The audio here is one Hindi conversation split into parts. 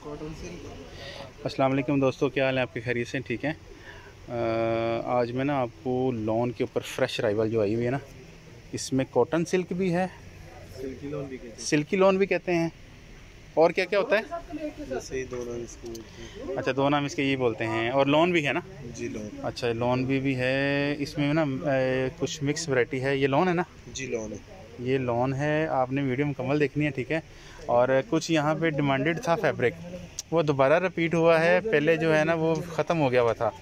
Cotton silk. अस्सलाम वालेकुम दोस्तों, क्या हाल है आपके? खैरियत से ठीक है। आज मैं ना आपको लॉन के ऊपर फ्रेश अराइवल जो आई हुई है ना, इसमें कॉटन सिल्क भी है, सिल्की लॉन भी कहते हैं, और क्या क्या होता है? जैसे ही दो नाम इसके। अच्छा, दो नाम इसके ये बोलते हैं, और लॉन भी है ना? जी लॉन। अच्छा, लॉन भी है इसमें ना। कुछ मिक्स वैरायटी है। ये लॉन है ना? जी लॉन है। ये लॉन है। आपने वीडियो मुकम्मल देखनी है, ठीक है। और कुछ यहाँ पे डिमांडेड था फैब्रिक, वो दोबारा रिपीट हुआ है। पहले जो है ना वो ख़त्म हो गया हुआ था,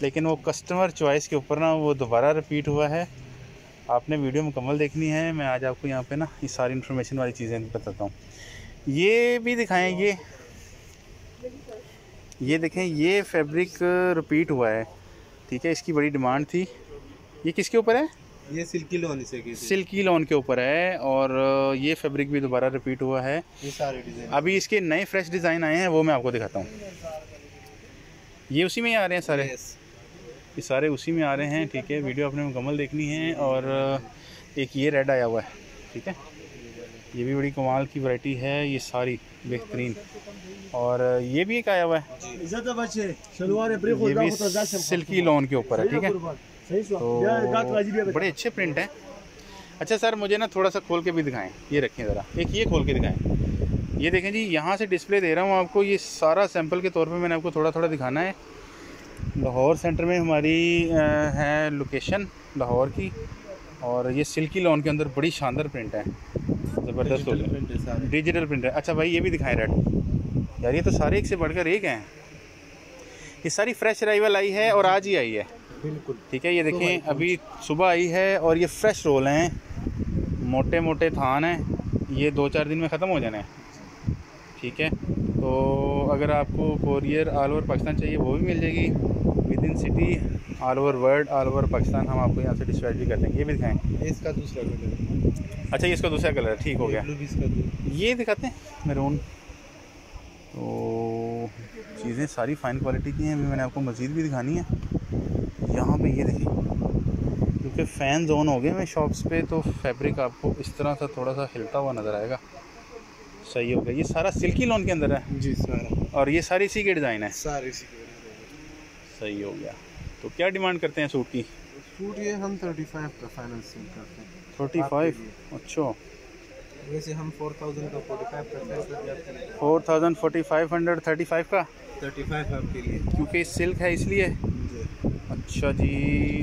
लेकिन वो कस्टमर चॉइस के ऊपर ना वो दोबारा रिपीट हुआ है। आपने वीडियो मुकम्मल देखनी है। मैं आज आपको यहाँ पे ना ये सारी इन्फॉर्मेशन वाली चीज़ें बताता हूँ। ये भी दिखाएं। ये देखें, ये फैब्रिक रिपीट हुआ है, ठीक है। इसकी बड़ी डिमांड थी। ये किसके ऊपर है? ये सिल्की लॉन इसे कहते हैं। सिल्की लॉन के ऊपर है, और ये फैब्रिक भी दोबारा रिपीट हुआ है। ये सारे डिज़ाइन अभी इसके नए फ्रेश डिज़ाइन आए हैं, वो मैं आपको दिखाता हूँ। ये उसी में ही आ रहे हैं सारे, ये सारे उसी में आ रहे हैं, ठीक है। वीडियो आपने मुकम्मल देखनी है। और एक ये रेड आया हुआ है, ठीक है। ये भी बड़ी कमाल की वैरायटी है, ये सारी बेहतरीन। और ये भी एक आया हुआ है, ये भी सिल्की लॉन के ऊपर है, ठीक है। तो बड़े अच्छे प्रिंट हैं। अच्छा सर, मुझे ना थोड़ा सा खोल के भी दिखाएं। ये रखें ज़रा, एक ये खोल के दिखाएं। ये देखें जी, यहाँ से डिस्प्ले दे रहा हूँ आपको। ये सारा सैंपल के तौर पे मैंने आपको थोड़ा थोड़ा दिखाना है। लाहौर सेंटर में हमारी है लोकेशन, लाहौर की। और ये सिल्की लॉन के अंदर बड़ी शानदार प्रिंट है, ज़बरदस्त हो गया, डिजिटल प्रिंट है। अच्छा भाई, ये भी दिखाएं रेड। यार ये तो सारे एक से बढ़कर एक हैं। ये सारी फ्रेश अराइवल आई है और आज ही आई है, बिल्कुल, ठीक है। ये देखें, अभी सुबह आई है, और ये फ्रेश रोल हैं, मोटे मोटे थान हैं। ये 2-4 दिन में ख़त्म हो जाने हैं, ठीक है। तो अगर आपको कोरियर ऑल ओवर पाकिस्तान चाहिए, वो भी मिल जाएगी with in city, all over world, all over Pakistan हम आपको यहाँ से डिस्पैच भी कर देंगे। ये भी दिखाएँ। इसका दूसरा कलर है। अच्छा, ये इसका दूसरा कलर है, ठीक हो गया। ये दिखाते हैं मैरून। तो चीज़ें सारी फ़ाइन क्वालिटी की हैं। अभी मैंने आपको मज़ीद भी दिखानी है। यहाँ पे ये देखिए, क्योंकि फ़ैन जोन हो गए हैं शॉप्स पे, तो फैब्रिक आपको इस तरह सा थोड़ा सा हिलता हुआ नज़र आएगा। सही हो गया। ये सारा सिल्की लॉन के अंदर है जी सारा, और ये सारी इसी के डिज़ाइन है। सारे इसी के। सही हो गया। तो क्या डिमांड करते हैं सूट की? सूट ये हम 35 का फाइनल सेल करते हैं। 35? अच्छा, वैसे हम 4000 का 45 का सेल करते हैं। 4000, 4500, 35 का 35 आपके लिए, क्योंकि सिल्क है इसलिए। अच्छा जी,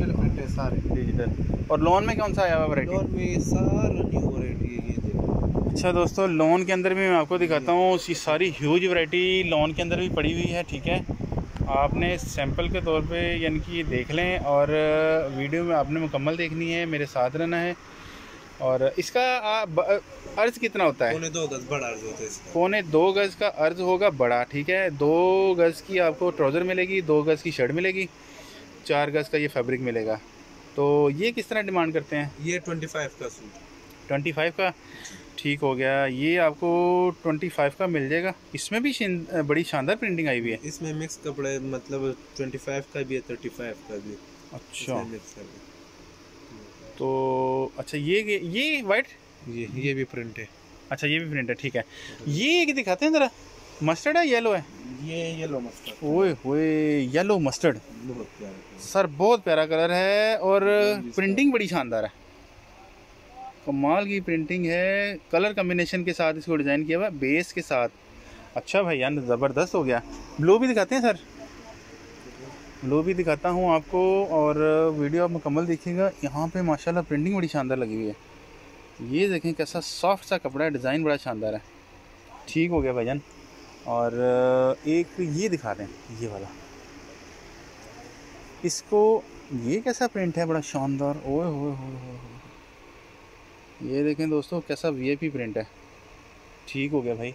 डिजिटल सारे डिजिटल। और लॉन में कौन सा आया हुआ वैरायटी? लॉन में ये सारा न्यू वैरायटी है, ये देखो। अच्छा दोस्तों, लॉन के अंदर भी मैं आपको दिखाता हूँ। ये सारी ह्यूज वैरायटी लॉन के अंदर भी पड़ी हुई है, ठीक है। आपने सैंपल के तौर पे यानी कि ये देख लें, और वीडियो में आपने मुकम्मल देखनी है, मेरे साथ रहना है। और इसका अर्ज़ कितना होता है? 2.25 गज बड़ा अर्ज होता है इसका। 2.25 गज का अर्ज़ होगा बड़ा, ठीक है। 2 गज़ की आपको ट्राउज़र मिलेगी, 2 गज़ की शर्ट मिलेगी, 4 गज़ का ये फैब्रिक मिलेगा। तो ये किस तरह डिमांड करते हैं? ये 25 का सूट। 25 का, ठीक हो गया। ये आपको 25 का मिल जाएगा। इसमें भी बड़ी शानदार प्रिंटिंग आई हुई है। इसमें मिक्स कपड़े, मतलब 25 का भी है, 35 का भी। अच्छा, मिक्स है। तो अच्छा, ये वाइट, ये भी प्रिंट है। अच्छा ये भी प्रिंट है, ठीक है। ये दिखाते हैं ज़रा, मस्टर्ड है, येलो है? ये येलो मस्टर्ड। ओए होए, येलो मस्टर्ड, बहुत प्यारा सर बहुत प्यारा कलर है, और प्रिंटिंग बड़ी शानदार है, कमाल की प्रिंटिंग है। कलर कम्बिनेशन के साथ इसको डिज़ाइन किया हुआ है, बेस के साथ। अच्छा भाई यार, ज़बरदस्त हो गया। ब्लू भी दिखाते हैं सर, ब्लू भी दिखाता हूँ आपको, और वीडियो आप मुकम्मल देखिएगा। यहाँ पे माशाल्लाह प्रिंटिंग बड़ी शानदार लगी हुई है। ये देखें कैसा सॉफ्ट सा कपड़ा है, डिज़ाइन बड़ा शानदार है। ठीक हो गया भाईजान। और एक ये दिखा दें, ये वाला, इसको, ये कैसा प्रिंट है, बड़ा शानदार। ओए होए होए, ये देखें दोस्तों कैसा वीआईपी प्रिंट है। ठीक हो गया भाई।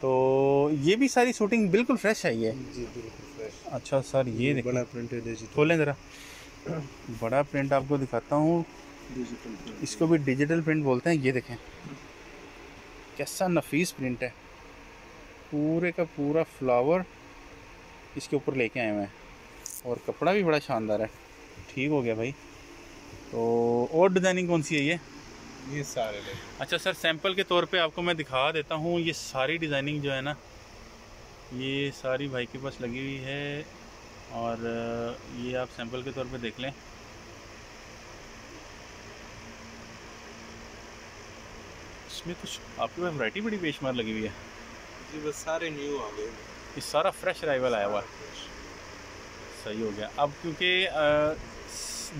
तो ये भी सारी शूटिंग बिल्कुल फ्रेश है ये? जी बिल्कुल फ्रेश। अच्छा सर, ये देखें, बड़ा प्रिंट है, खोलें ज़रा, बड़ा प्रिंट आपको दिखाता हूँ। इसको भी डिजिटल प्रिंट बोलते हैं। ये देखें कैसा नफीस प्रिंट है, पूरे का पूरा फ्लावर इसके ऊपर लेके आए हुए हैं, और कपड़ा भी बड़ा शानदार है। ठीक हो गया भाई। तो और डिज़ाइनिंग कौन सी है ये सारे? अच्छा सर, सैंपल के तौर पे आपको मैं दिखा देता हूँ। ये सारी डिज़ाइनिंग जो है ना, ये सारी भाई के पास लगी हुई है और ये आप सैंपल के तौर पे देख लें। इसमें कुछ आपके पास वैरायटी बड़ी बेशुमार लगी हुई है जी, बस सारे न्यू आ गए। ये सारा फ्रेश अराइवल आया हुआ है। सही हो गया। अब क्योंकि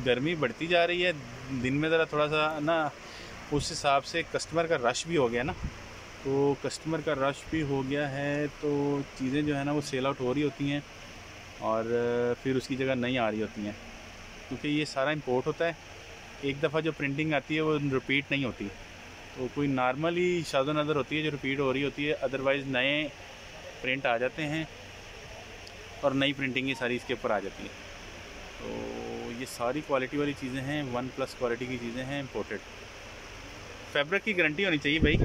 गर्मी बढ़ती जा रही है, दिन में ज़रा थोड़ा सा ना उस हिसाब से कस्टमर का रश भी हो गया ना, तो कस्टमर का रश भी हो गया है तो चीज़ें जो है ना वो सेल आउट हो रही होती हैं और फिर उसकी जगह नहीं आ रही होती हैं, क्योंकि ये सारा इंपोर्ट होता है। एक दफ़ा जो प्रिंटिंग आती है वो रिपीट नहीं होती, तो कोई नॉर्मली शादो नज़र होती है जो रिपीट हो रही होती है, अदरवाइज़ नए प्रिंट आ जाते हैं और नई प्रिंटिंग ये सारी इसके ऊपर आ जाती है। तो ये सारी क्वालिटी वाली चीज़ें हैं, 1+ क्वालिटी की चीज़ें हैं, इम्पोर्टेड। फैब्रिक की गारंटी होनी चाहिए भाई,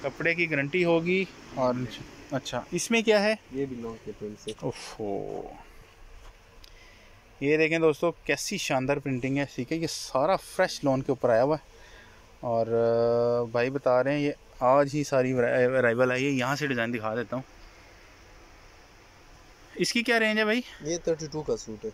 कपड़े की गारंटी होगी। और अच्छा, इसमें क्या है? ये भी लॉन्ग के प्रिंट से। ओफो, ये देखें दोस्तों कैसी शानदार प्रिंटिंग है। ठीक है, ये सारा फ्रेश लॉन के ऊपर आया हुआ है और भाई बता रहे हैं ये आज ही सारी अराइवल आई है। यहाँ से डिज़ाइन दिखा देता हूँ। इसकी क्या रेंज है भाई? ये 32 का सूट है।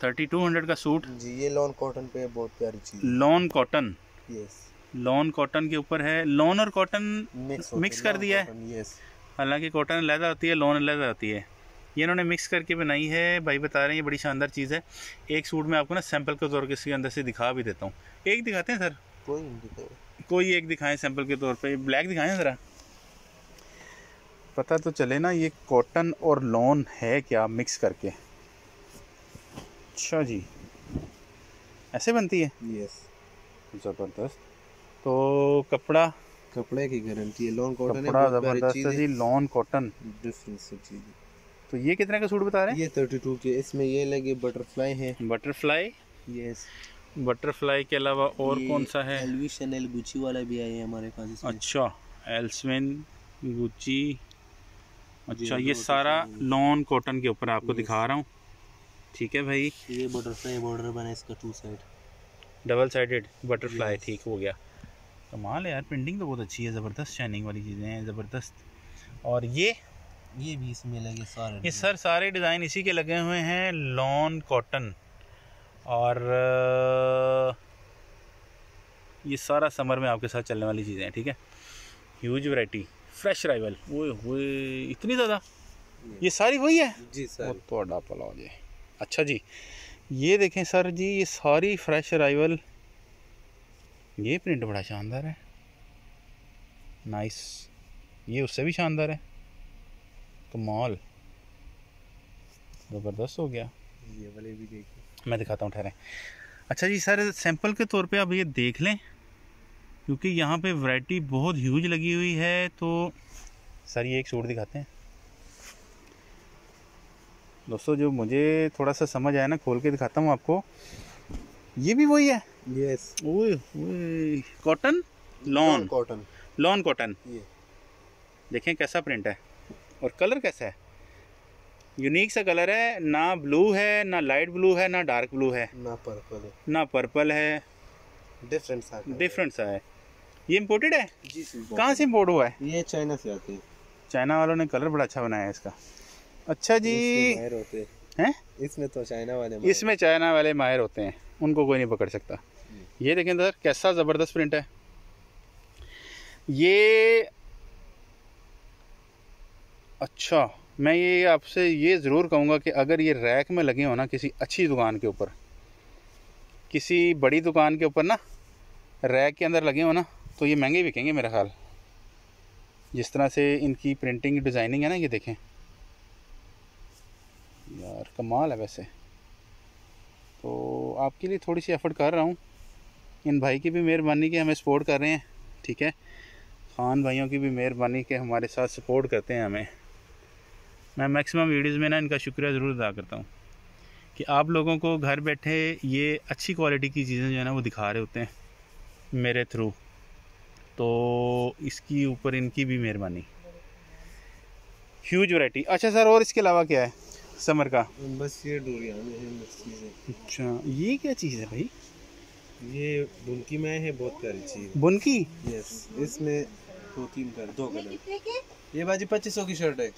3200 का सूट जी, ये लॉन कॉटन पे बहुत प्यारी चीज़ है। Lawn cotton, yes, lawn cotton के ऊपर है। लॉन और कॉटन मिक्स कर दिया है। यस, हालांकि कॉटन अलग होती है, लॉन अलग होती है, ये इन्होंने मिक्स करके बनाई है। भाई बता रहे हैं ये बड़ी शानदार चीज़ है। एक सूट में आपको ना सैंपल के तौर पे इसके अंदर से दिखा भी देता हूँ। एक दिखाते हैं सर? कोई एक दिखाएं सैंपल के तौर पे। ब्लैक दिखाएं ज़रा, पता तो चले ना ये कॉटन और लॉन है क्या मिक्स करके। अच्छा जी, ऐसे बनती है? यस, ज़बरदस्त। तो कपड़े की गारंटी है। लॉन कॉटन कपड़ा ज़बरदस्त है जी, लॉन कॉटन। डिफरेंट सी चीज़। तो ये कितने का सूट बता रहे हैं? ये 32 के। इसमें ये लगे बटरफ्लाई है। बटरफ्लाई? यस। बटरफ्लाई के अलावा और कौन सा है? एलवी शनेल गुची वाला भी आया है हमारे पास इसमें। अच्छा, एल्सविन गुची। अच्छा, ये सारा लॉन कॉटन के ऊपर आपको दिखा रहा हूँ। ठीक है भाई, ये बटरफ्लाई बॉर्डर बना इसका 2 साइड, डबल साइडेड बटरफ्लाई। ठीक हो गया, कमाल है यार, प्रिंटिंग तो बहुत अच्छी है, ज़बरदस्त शाइनिंग वाली चीज़ें हैं, ज़बरदस्त। और ये भी इसमें लगे सारे। ये सर सारे डिज़ाइन इसी के लगे हुए हैं, लॉन कॉटन। और ये सारा समर में आपके साथ चलने वाली चीज़ें हैं। ठीक है, ह्यूज वैरायटी, फ्रेश अराइवल। वो इतनी ज़्यादा, ये सारी वही है जी सर। तो पलाओ जी। अच्छा जी, ये देखें सर जी, ये सारी फ्रेश अराइवल। ये प्रिंट बड़ा शानदार है, नाइस। ये उससे भी शानदार है, कमाल, ज़बरदस्त हो गया। ये वाले भी देखिए, मैं दिखाता हूँ, ठहरें। अच्छा जी सर, सैंपल के तौर पे आप ये देख लें, क्योंकि यहाँ पे वैरायटी बहुत ह्यूज लगी हुई है। तो सर ये एक सूट दिखाते हैं दोस्तों, जो मुझे थोड़ा सा समझ आया ना, खोल के दिखाता हूँ आपको। ये भी वही है? यस। ओए cotton, lawn cotton, lawn cotton. ये देखें कैसा प्रिंट है और कलर कैसा है, यूनिक सा कलर है। ना ब्लू है, ना लाइट ब्लू है, ना डार्क ब्लू है, ना पर्पल है, डिफरेंट सा है। ये इम्पोर्टेड है? जी। कहाँ से इम्पोर्ट हुआ है? ये चाइना से आते हैं। चाइना वालों ने कलर बड़ा अच्छा बनाया है इसका। अच्छा जी, माहिर होते हैं इसमें, तो चाइना वाले इसमें चाइना वाले माहिर होते हैं, उनको कोई नहीं पकड़ सकता। ये देखें सर कैसा ज़बरदस्त प्रिंट है ये। अच्छा, मैं ये आपसे ये ज़रूर कहूँगा कि अगर ये रैक में लगे हो ना किसी अच्छी दुकान के ऊपर, किसी बड़ी दुकान के ऊपर ना, रैक के अंदर लगे हो ना, तो ये महंगे बिकेंगे मेरा ख्याल। जिस तरह से इनकी प्रिंटिंग डिज़ाइनिंग है ना, ये देखें यार, कमाल है। वैसे तो आपके लिए थोड़ी सी एफ़र्ट कर रहा हूँ, इन भाई की भी मेहरबानी कि हमें सपोर्ट कर रहे हैं। ठीक है, खान भाइयों की भी मेहरबानी कि हमारे साथ सपोर्ट करते हैं हमें। मैं मैक्सिमम वीडियोज़ में ना इनका शुक्रिया ज़रूर अदा करता हूँ कि आप लोगों को घर बैठे ये अच्छी क्वालिटी की चीज़ें जो है ना वो दिखा रहे होते हैं मेरे थ्रू, तो इसकी ऊपर इनकी भी मेहरबानी। Huge variety. अच्छा सर, और इसके अलावा क्या है समर का? बस ये डोरियान है चीज़ें। अच्छा, ये क्या चीज़ है भाई? ये बुनकी में है, बहुत प्यारी चीज़। बुनकी? यस, इसमें 2 कलर। ये बाजी 2500 की शर्ट है।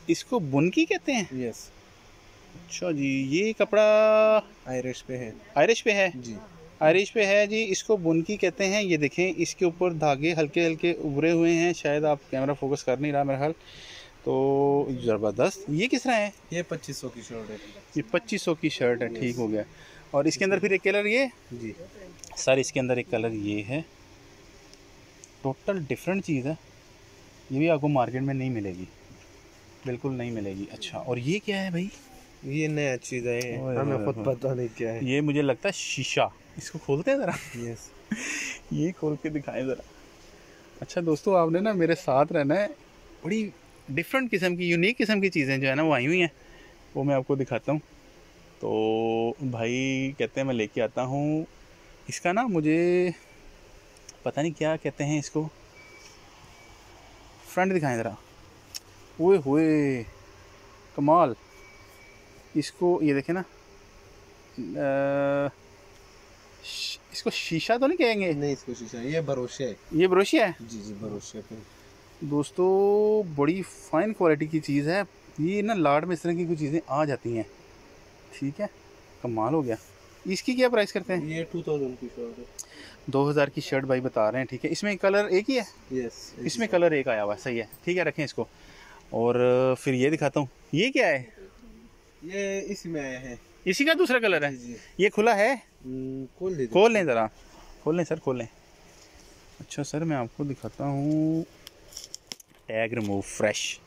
इसको बुनकी कहते हैं? यस। अच्छा जी, ये कपड़ा आयरिश पे है। आयरिश पे है जी, आयरिश पे है जी, इसको बुनकी कहते हैं। ये देखें, इसके ऊपर धागे हल्के हल्के उभरे हुए हैं, शायद आप कैमरा फोकस कर नहीं रहा मेरा ख्याल तो। ज़बरदस्त। ये किस तरह है? ये 2500 की शर्ट है। ये 2500 की शर्ट है, ठीक हो गया। और इसके अंदर फिर एक कलर ये जी सर, इसके अंदर एक कलर ये है, टोटल डिफरेंट चीज़ है। ये भी आपको मार्केट में नहीं मिलेगी, बिल्कुल नहीं मिलेगी। अच्छा, और ये क्या है भाई? ये नया चीज़ है, हमें खुद पता नहीं क्या है। ये मुझे लगता है शीशा। इसको खोलते हैं ज़रा। यस। ये खोल के दिखाएं ज़रा। अच्छा दोस्तों, आपने ना मेरे साथ रहना है। बड़ी डिफरेंट किस्म की, यूनिक किस्म की चीज़ें जो है ना वो आई हुई हैं, वो मैं आपको दिखाता हूँ। तो भाई कहते हैं मैं लेके आता हूँ। इसका ना मुझे पता नहीं क्या कहते हैं इसको। फ्रंट दिखाएं ज़रा। ओए होए, कमाल। इसको ये देखें ना, इसको शीशा तो नहीं कहेंगे? नहीं, इसको शीशा, ये भरोसे है। ये ब्रोशिया है? जी जी, भरोसे पे। दोस्तों बड़ी फाइन क्वालिटी की चीज़ है ये ना, लाट में इस तरह की कुछ चीज़ें आ जाती हैं। ठीक है, कमाल हो गया। इसकी क्या प्राइस करते हैं? ये 2000 की शर्ट है। 2000 की शर्ट भाई बता रहे हैं। ठीक है, इसमें कलर एक ही है? यस, इसमें कलर एक आया हुआ है, सही है। ठीक है, रखें इसको। और फिर ये दिखाता हूँ, ये क्या है? ये इसी में आया है। इसी का दूसरा कलर है? जी। ये खुला है? खोल लें ज़रा, खोल लें सर, खोल लें। अच्छा सर, मैं आपको दिखाता हूँ। Tag remove fresh.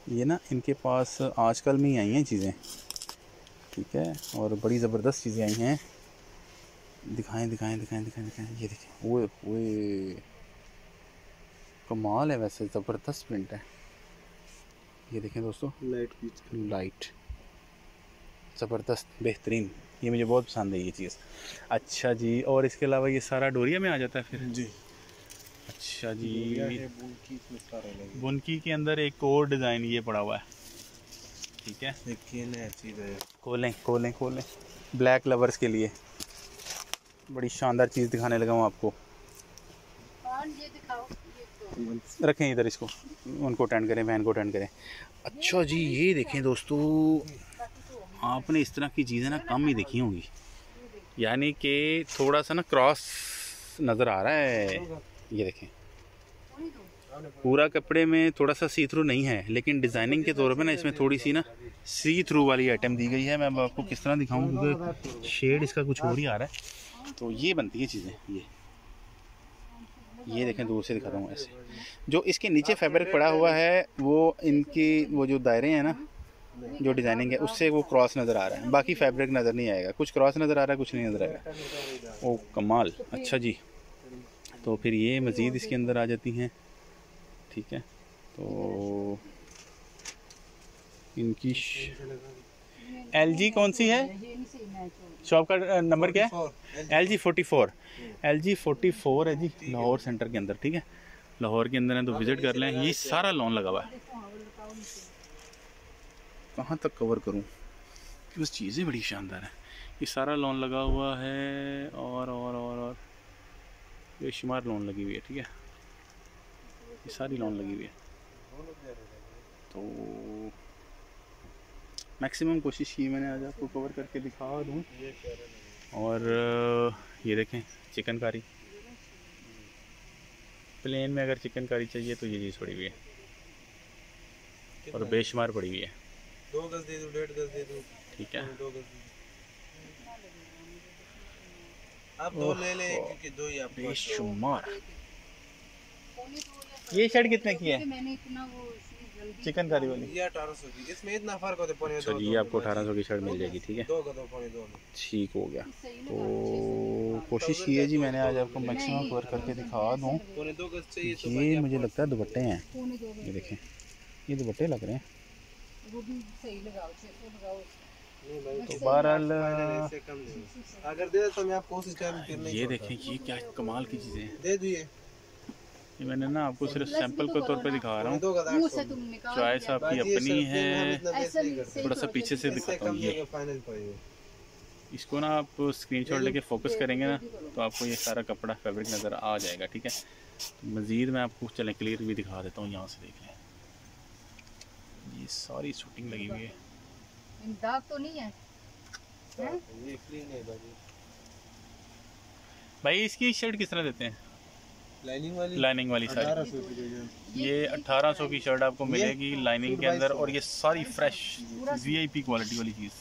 ये ना इनके पास आजकल में ही आई हैं चीज़ें, ठीक है, और बड़ी ज़बरदस्त चीज़ें आई हैं। दिखाएं दिखाएं दिखाएं दिखाएं दिखाएं। ये देखें, ओए ओए, कमाल है वैसे, ज़बरदस्त प्रिंट है। ये देखें दोस्तों, लाइट ज़बरदस्त, बेहतरीन। ये मुझे बहुत पसंद है ये चीज़। अच्छा जी, और इसके अलावा ये सारा डोरिया में आ जाता है फिर? जी। अच्छा जी, बुनकी के अंदर एक और डिज़ाइन ये पड़ा हुआ है। ठीक है, देखिए नया चीज़ है। खोलें खोलें खोलें। ब्लैक लवर्स के लिए बड़ी शानदार चीज़ दिखाने लगा हूँ आपको। रखें इधर इसको, उनको अटेंड करें, बहन को अटेंड करें। अच्छा जी, ये देखें दोस्तों, आपने इस तरह की चीज़ें ना कम ही देखी होंगी। यानी कि थोड़ा सा ना क्रॉस नज़र आ रहा है। ये देखें, पूरा कपड़े में थोड़ा सा सी थ्रू नहीं है, लेकिन डिज़ाइनिंग के तौर पे ना इसमें थोड़ी सी ना सी थ्रू वाली आइटम दी गई है। मैं आपको किस तरह दिखाऊं, क्योंकि शेड इसका कुछ और ही आ रहा है। तो ये बनती है चीज़ें। ये देखें, दूर से दिखाता हूँ ऐसे। जो इसके नीचे फैब्रिक पड़ा हुआ है वो इनकी वो जो दायरे हैं ना, जो डिज़ाइनिंग है उससे वो क्रॉस नज़र आ रहा है, बाकी फैब्रिक नज़र नहीं आएगा। कुछ क्रॉस नज़र आ रहा है, कुछ नहीं नज़र आएगा। ओ कमाल। अच्छा जी, तो फिर ये मज़ीद इसके अंदर आ जाती हैं। ठीक है, तो इनकी LG कौन सी है? शॉप का नंबर क्या है? LG 44। LG 44 है जी, लाहौर सेंटर के अंदर। ठीक है, लाहौर के अंदर है तो विज़िट कर लें। ये सारा लॉन लगा हुआ है। कहाँ तक कवर करूँ, बस चीज़ें बड़ी शानदार हैं। ये सारा लॉन लगा हुआ है, और बेशुमार लॉन लगी हुई है। ठीक है, ये सारी लॉन लगी हुई है। तो मैक्सिमम कोशिश की मैंने आज आपको कवर करके दिखा दूँ। और ये देखें, चिकनकारी प्लेन में अगर चिकनकारी चाहिए तो ये चीज़ पड़ी हुई है, और बेशुमार पड़ी हुई है। 2 गज दे दूं, 1.5 गज दे दूं? ठीक है, 2 गज आप 2 ले लें, क्योंकि 2 ही आपके पास। बेशुमार। ये शर्ट कितने की है चिकनकारी वाली? ये 1800 की। इसमें इतना फर्क होता है, पौने 2। अच्छा जी, आपको 1800 की शर्ट मिल जाएगी। ठीक है, 2 गज पौने 2 में। ठीक हो गया। तो कोशिश की है जी मैंने आज आपको मैक्सिमम कवर करके दिखा दूँ। पौने 2 गज चाहिए तो ये मुझे लगता है दुपट्टे हैं, ये देखें, ये दुपट्टे लग रहे हैं। तो बहरहाल अगर दे तो मैं आपको कोशिश करूँ फिर नहीं। ये देखें, ये क्या कमाल की चीज़ें हैं। दे दिए, ये मैंने ना आपको सिर्फ सैंपल के तौर पे दिखा रहा हूँ। चॉइस आपकी अपनी है। थोड़ा सा पीछे से दिखाता हूँ। ये इसको ना आप स्क्रीनशॉट लेके फोकस करेंगे ना तो आपको ये सारा कपड़ा फैब्रिक नज़र आ जाएगा। ठीक है, मज़ीद मैं आपको चलें क्लियर भी दिखा देता हूँ। यहाँ से देख लें, ये सारी शूटिंग लगी हुई है। दाग तो नहीं है? ये क्लीन है भाई। भाई इसकी शर्ट किस तरह देते हैं? लाइनिंग वाली सारी 1800 की दे दो। ये 1800 की शर्ट आपको मिलेगी लाइनिंग के अंदर, और ये सारी फ्रेश VIP क्वालिटी वाली चीज़।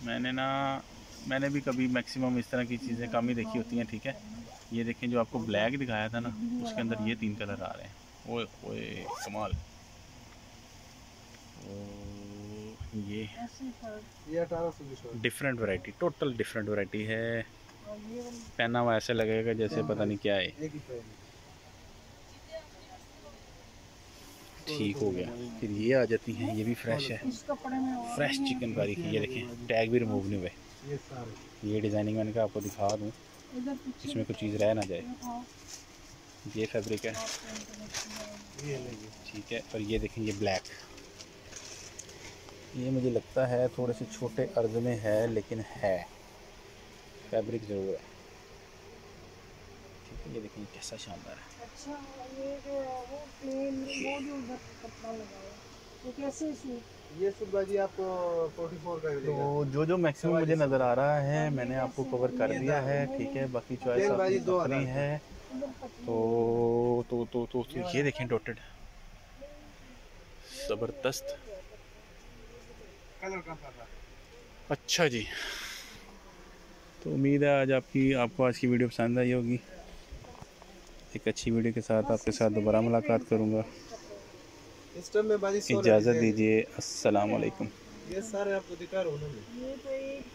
मैंने भी कभी मैक्सिमम इस तरह की चीज़ें कम ही देखी होती हैं। ठीक है, ये देखें जो आपको ब्लैक दिखाया था ना, उसके अंदर ये 3 कलर आ रहे हैं। ओए ओए कमाल। ये 1800 की shirt. Different variety, total different variety है। पहना हुआ ऐसे लगेगा जैसे पता नहीं क्या है। एक ही प्राइस। ठीक हो गया। फिर ये आ जाती हैं, ये भी फ्रेश है, फ्रेश चिकनकारी की। ये देखें टैग भी रिमूव नहीं हुए। ये सारे ये डिज़ाइनिंग मैंने कहा आपको दिखा दूँ, इसमें कोई चीज़ रह ना जाए। ये फैब्रिक है, ये लेंगे। ठीक है। और ये देखें, ये ब्लैक, ये मुझे लगता है थोड़े से छोटे अर्ज में है, लेकिन है फैब्रिक ज़रूर है। ठीक है, ये देखिए कैसा शानदार है। अच्छा, ये जो है वो प्लेन, वो जो उधर कपड़ा लगा है वो कैसे सूट? ये सूट बाजी आपको 44 का मिलेगा। तो जो मैक्सिमम मुझे नज़र आ रहा है मैंने आपको कवर कर दिया है। ठीक है, बाकी चॉइस आपकी अपनी है। तो ये देखें डॉटेड, ज़बरदस्त। कलर का पता। अच्छा जी, तो उम्मीद है आपको आज की वीडियो पसंद आई होगी। एक अच्छी वीडियो के साथ आपके साथ दोबारा मुलाकात करूँगा। इस टाइम में बाजी इजाज़त दीजिए, अस्सलाम वालेकुम। ये सारे आपको दिखा रहा हूँ ना मैं। ये तो एक